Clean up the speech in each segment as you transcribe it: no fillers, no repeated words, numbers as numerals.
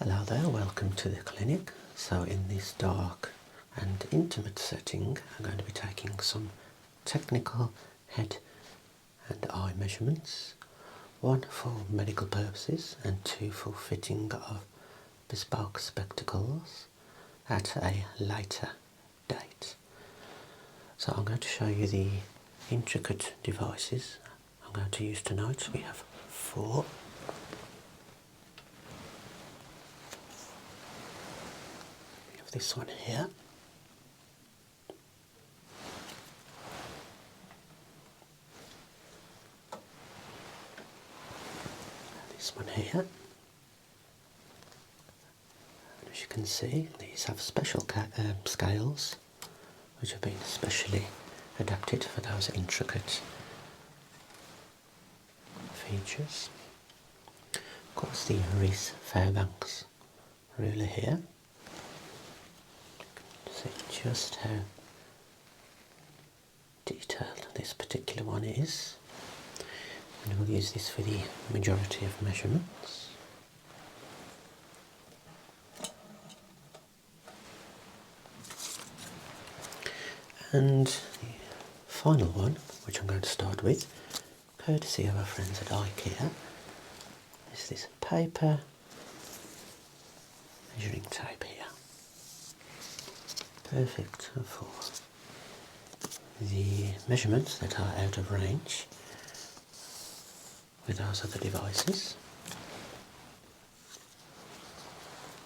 Hello there, welcome to the clinic. So in this dark and intimate setting, I'm going to be taking some technical head and eye measurements, one for medical purposes and two for fitting of bespoke spectacles at a later date. So I'm going to show you the intricate devices I'm going to use tonight. We have four. We have this one here. This one here. And as you can see, these have special scales which have been specially adapted for those intricate features. Of course, the Reese Fairbanks ruler here. You can see just how detailed this particular one is, and we'll use this for the majority of measurements. And the final one, which I'm going to start with, courtesy of our friends at IKEA, is this paper measuring tape here. Perfect for the measurements that are out of range with those other devices.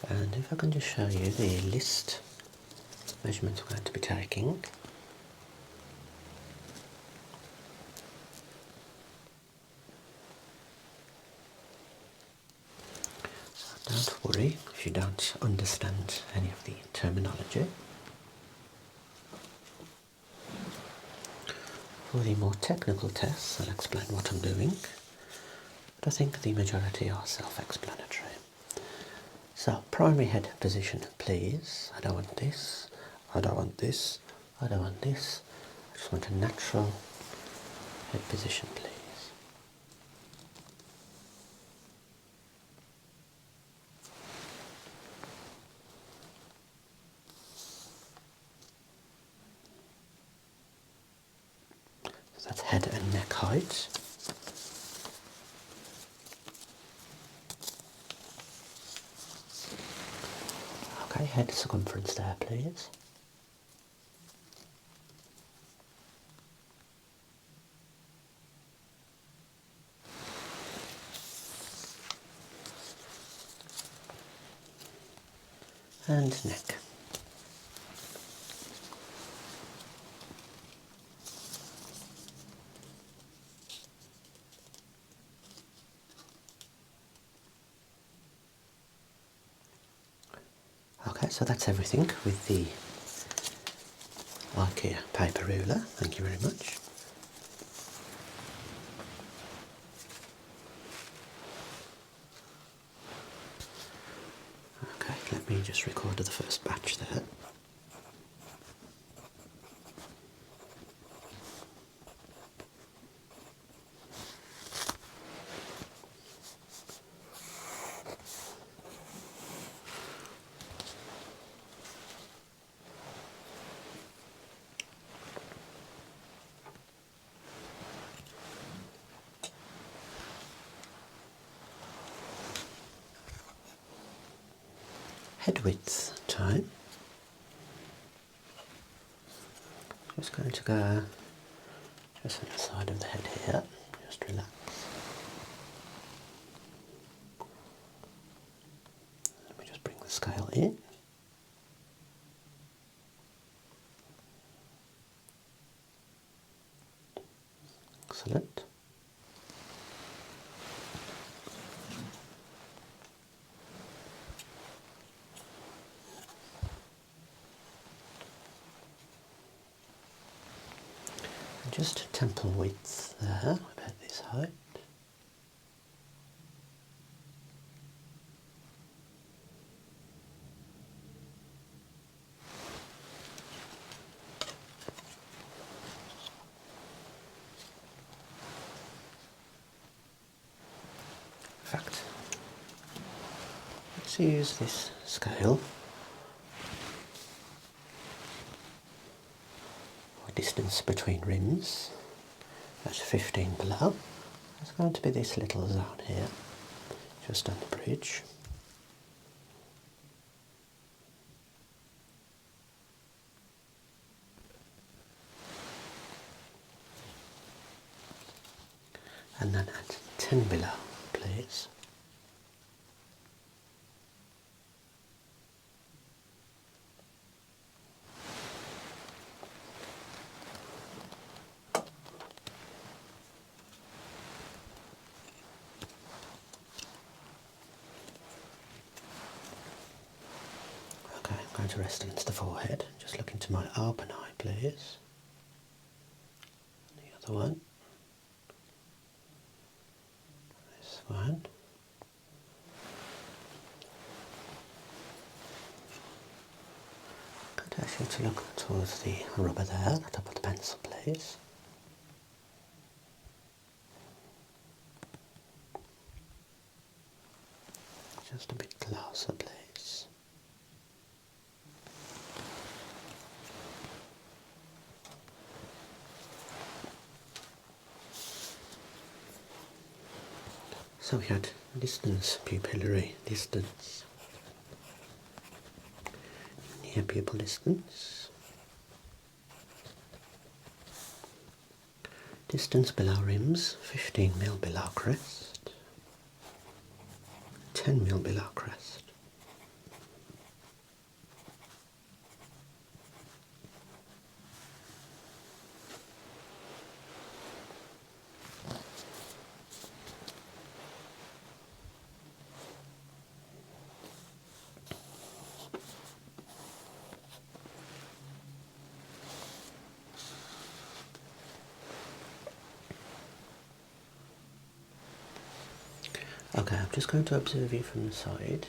And if I can just show you the list of measurements we're going to be taking. Don't worry if you don't understand any of the terminology. For the more technical tests, I'll explain what I'm doing, but I think the majority are self-explanatory. So, primary head position, please. I don't want this, I don't want this, I don't want this. I just want a natural head position, please. So that's head and neck height. Okay, head circumference there, please. And neck. Okay, so that's everything with the IKEA paper ruler. Thank you very much. Okay, let me just record the first batch there. Head width time. Just going to go just on the side of the head here. Just relax. Let me just bring the scale in. Excellent. Just temple width there, about this height. In fact, Let's use this scale for distance between rims at 15 below. There's going to be this little zone here, just on the bridge. And then at 10 below, please. Okay, I'm going to rest against the forehead. Just look into my open eye, please. The other one. This one. I'm going to ask you to look towards the rubber there, the top of the pencil, please. Just a bit closer, please. So we had distance, pupillary distance, near pupil distance, distance below rims, 15 mil below crest, 10 mil below crest. Okay, I'm just going to observe you from the side,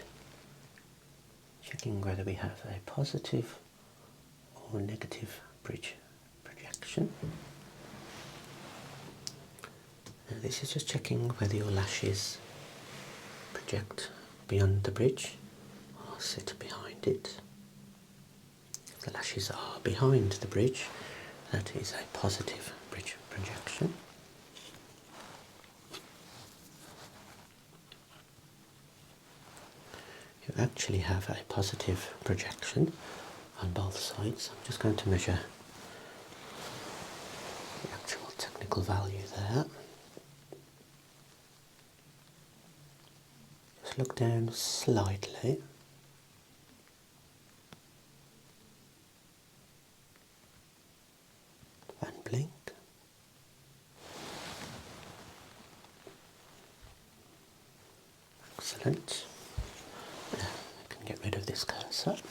checking whether we have a positive or negative bridge projection. Now this is just checking whether your lashes project beyond the bridge or sit behind it. If the lashes are behind the bridge, that is a positive bridge projection. You actually have a positive projection on both sides. I'm just going to measure the actual technical value there. Just look down slightly. And blink. Excellent. Now I can get rid of this cursor. So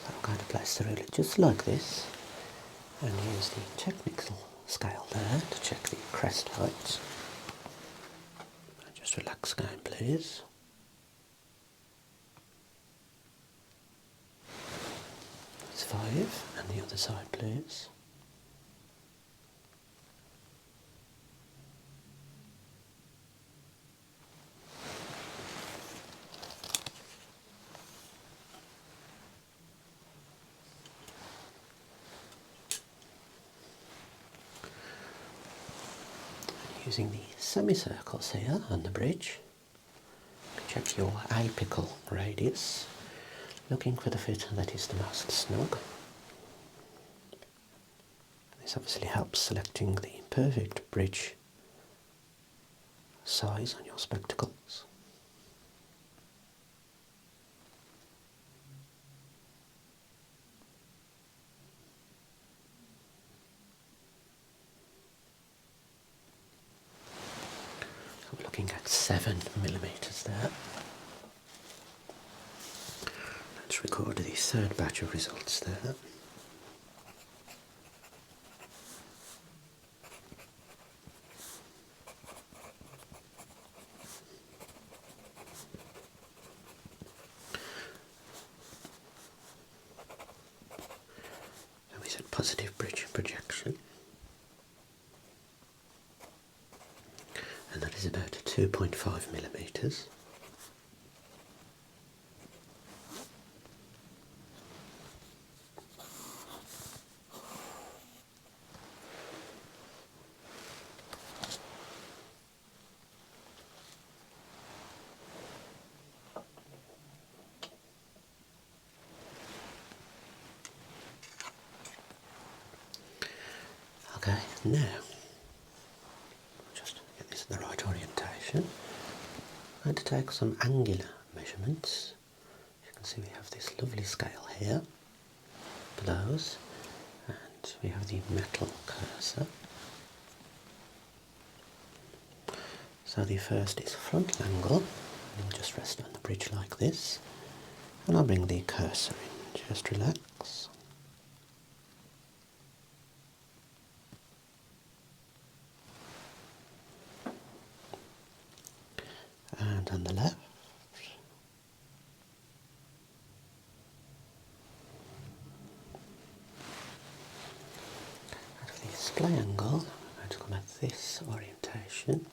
I'm going to place the ruler just like this and use the technical scale there to check the crest height. Just relax again, please. That's 5, and the other side, please. Using the semicircles here on the bridge, check your apical radius, looking for the fit that is the most snug. This obviously helps selecting the perfect bridge size on your spectacles. We're looking at 7 millimeters there. Let's record the third batch of results there. So we said positive bridge projection. and that is about 2.5 millimeters. Okay, now, just get this in the right orientation, I'm going to take some angular measurements. As you can see, we have this lovely scale here, blows, and we have the metal cursor. So the first is frontal angle, and we'll just rest on the bridge like this, and I'll bring the cursor in, just relax. And on the left, at the display angle, I'm going to come at this orientation.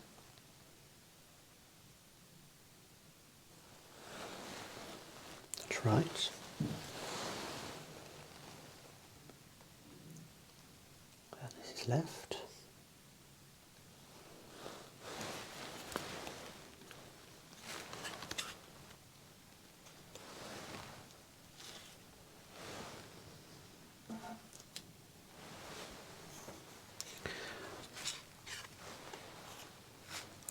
That's right. And this is left.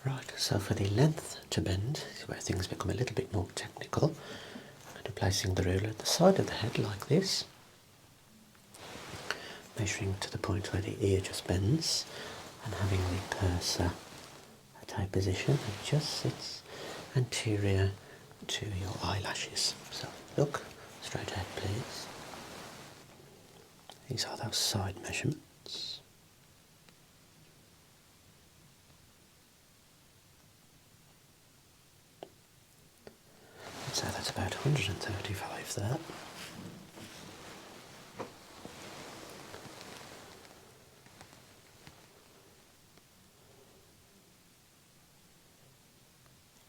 Right, so for the length to bend is where things become a little bit more technical. I'm going to be placing the ruler at the side of the head like this, measuring to the point where the ear just bends, and having the cursor at a position that just sits anterior to your eyelashes. So look straight ahead, please. These are those side measurements. So that's about 135 there.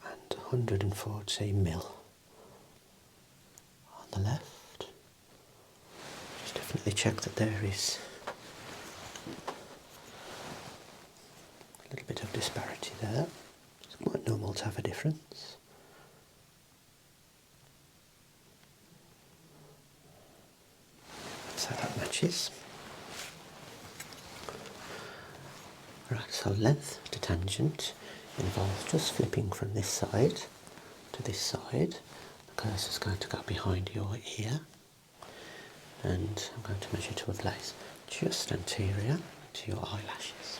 And 140 mil on the left. Just definitely check that there is a little bit of disparity there. It's quite normal to have a difference. So that matches. Right, so length to tangent involves just flipping from this side to this side. The cursor is going to go behind your ear, and I'm going to measure to a place just anterior to your eyelashes.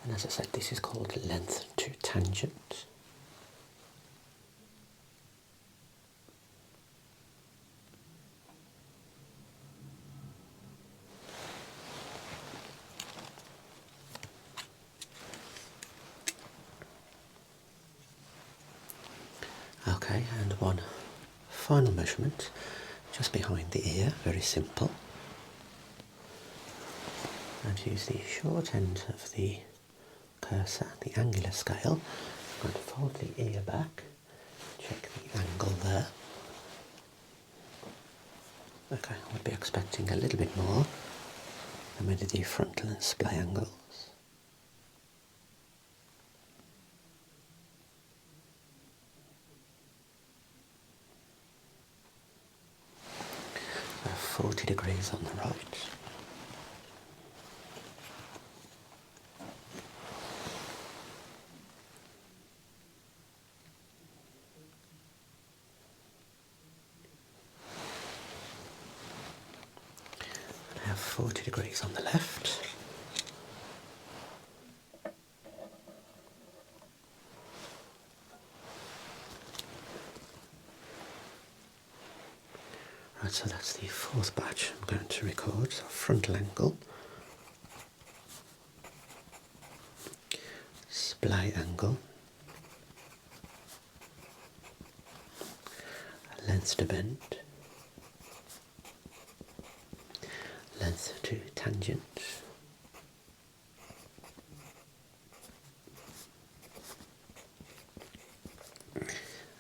And as I said, this is called length to tangent. Okay, and one final measurement just behind the ear, very simple. And use the short end of the cursor, the angular scale. I'm going to fold the ear back, check the angle there. Okay, I would be expecting a little bit more than we did the frontal and display angles. So 40 degrees on the right. I have 40 degrees on the left. Right, so that's the fourth batch I'm going to record, so frontal angle. display angle, length to bend, length to tangent,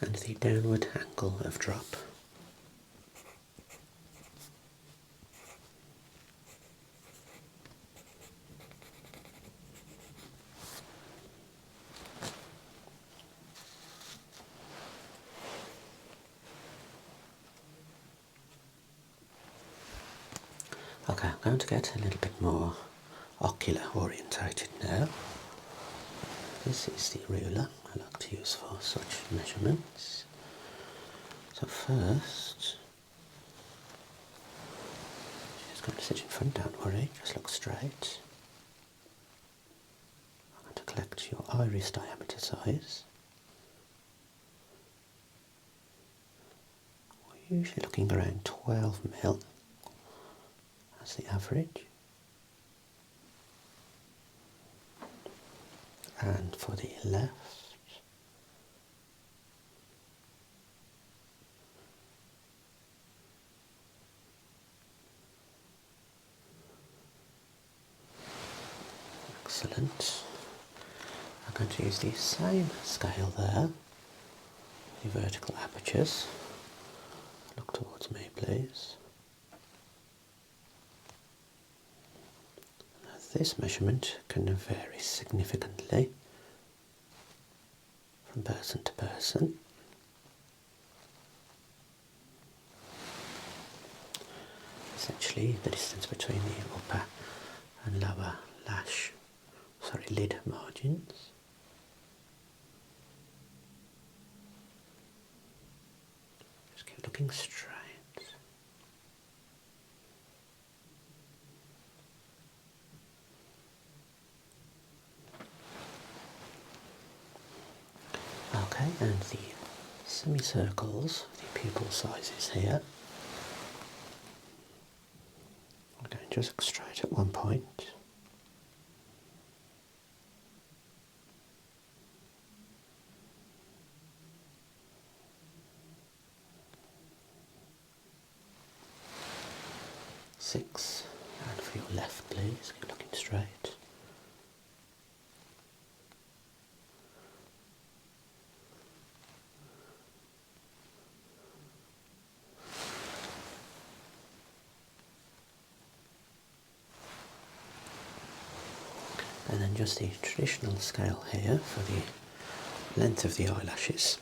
and the downward angle of drop. Okay, I'm going to get a little bit more ocular orientated now. This is the ruler I like to use for such measurements. So first, she's going to sit in front, don't worry, just look straight. I'm going to collect your iris diameter size. We're usually looking around 12mm as the average. And for the left, excellent. I'm going to use the same scale there, the vertical apertures. Look towards me, please. Now, this measurement can vary significantly from person to person. Essentially, the distance between the upper and lower lid margins. Just keep looking straight. Okay, and the semicircles, the pupil sizes here. I'm going to just look straight at one point. Six, and for your left, please, keep looking straight. And then just the traditional scale here for the length of the eyelashes.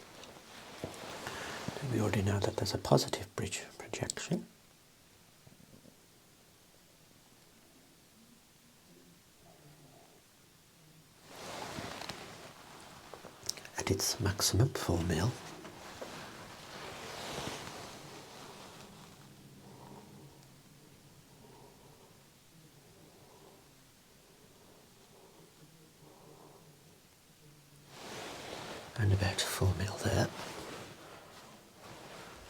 We already know that there's a positive bridge projection. At its maximum, 4mm. And about 4mm there.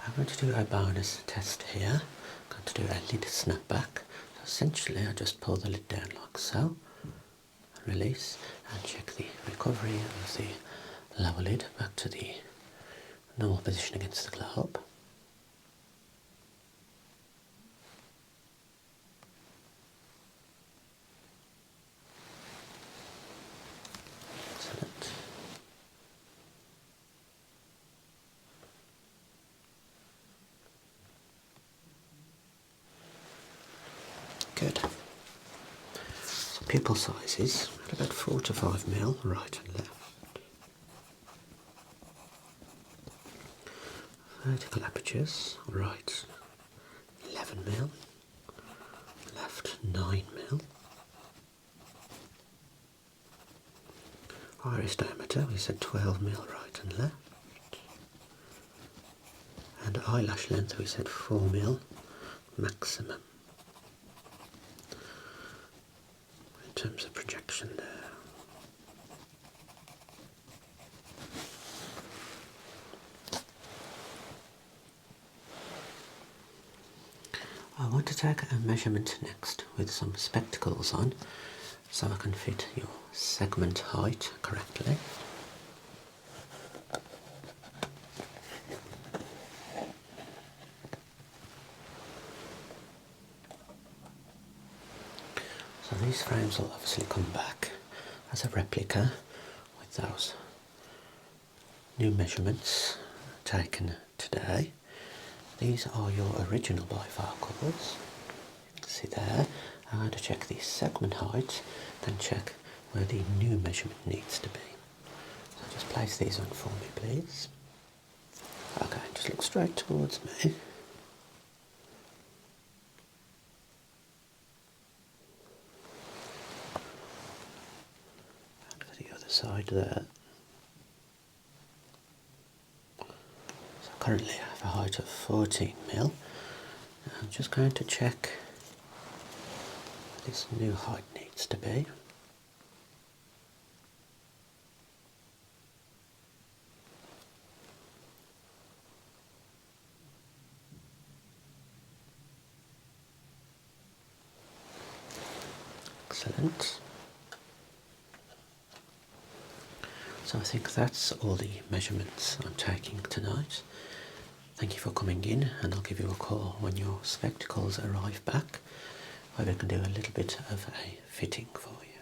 I'm going to do a bonus test here. I'm going to do a lid snapback. So essentially I just pull the lid down like so, release, and check the recovery of the lower lid back to the normal position against the globe. Excellent. Good. So pupil sizes at about 4 to 5mm, right and left. Vertical apertures, right 11mm, left 9mm. Iris diameter, we said 12mm right and left. And eyelash length, we said 4mm maximum. In terms of projection there. I want to take a measurement next with some spectacles on, so I can fit your segment height correctly. So these frames will obviously come back as a replica with those new measurements taken today. These are your original bifocals. You can see there. I'm going to check the segment height, then check where the new measurement needs to be. So just place these on for me, please. Okay, just look straight towards me. And for the other side there. So currently I have a height of 14mm. I'm just going to check where this new height needs to be. Excellent. So I think that's all the measurements I'm taking tonight. Thank you for coming in, and I'll give you a call when your spectacles arrive back, where we can do a little bit of a fitting for you.